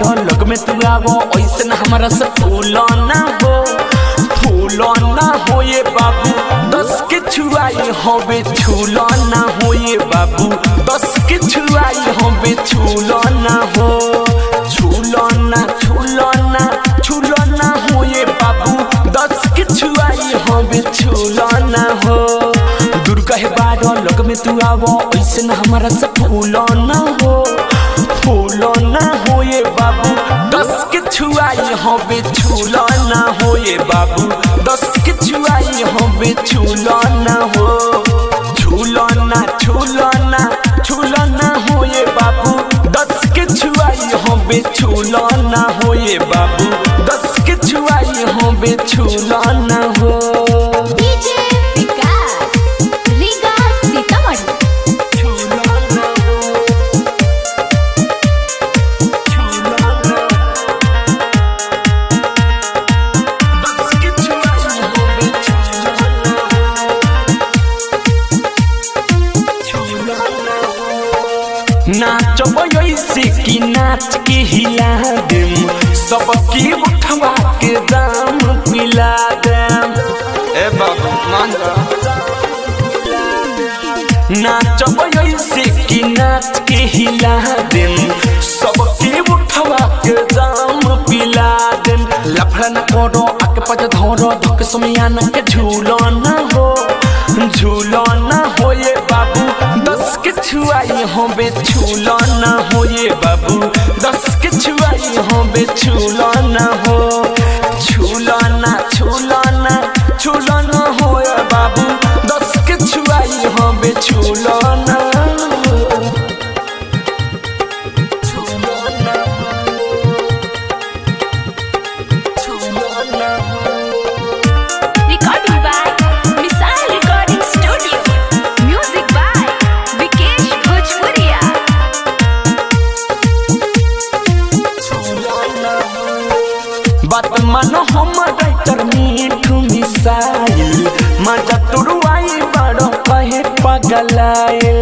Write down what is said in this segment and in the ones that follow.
बाढ़ लग में तू आवो ऐसे न हमारा से फूल ना हो ये बाबू 10 के छुआई होबे छूल ना हो ये बाबू 10 के छुआई होबे छूल ना हो छूल ना हो ये बाबू 10 के छुआई होबे छूल ना हो दुर्गा है बाढ़ लग में तू आवो ऐसे न हमारा से फूल ना हो ये बाबू 10 के छुआई होबे छूल ना हो ये बाबू 10 के छुआई होबे छूल ना हो छूल ना हो ये बाबू 10 के छुआई होबे छूल ना हो ये बाबू 10 के छुआई होबे छूल ना हो। नाचब ऐसे कि नाच के हिला देम सबकी उठवा के दाम पिला देम ए बाबू मान जा नाचब ऐसे कि नाच के हिला देम सबकी उठवा के दाम पिला देम लफड़ा न करो आके पज धरो धक समियान के झूलो ना हो ये बाबू 10 के छुआई होबे छूल ना हो ये बाबू 10 के छुआई होबे छूल ना हो छूल ना हो ये बाबू 10 के छुआई होबे छूल ना बात मानो हम राइटर मीठू मिसाइल मजा तुरुआई बड़ो कहे पगलाइल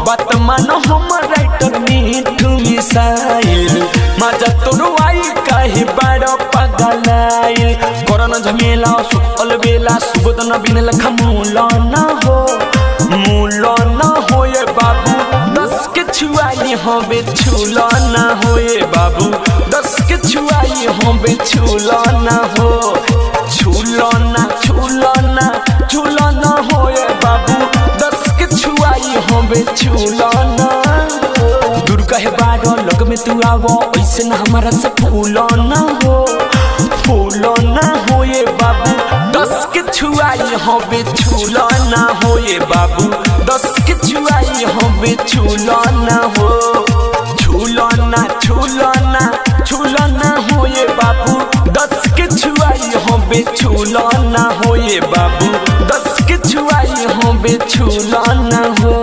बात मानो हम राइटर मीठू मिसाइल मजा तुरुआई कहे बड़ो पगलाइल कोरोना झमेला सुखल बेला सुबोध न बिनल खमूल ना हो ये बाबू 10 के छुआई होबे छूल ना हो ये बाबू 10 के छुआई होबे छूल ना हो छूल ना हो ये बाबू 10 के छुआई होबे छूल ना दुर्गा है बाढ़ लग में तू आवो ऐसे न हमारा से फूल ना हो ये बाबू 10 के छुआई होबे छूल ना हो ये बाबू 10 के छुआई होबे छूल ना हो छूल ना हो ये बाबू 10 के छुआई होबे छूल ना हो ये बाबू 10 के छुआई होबे छूल ना हो।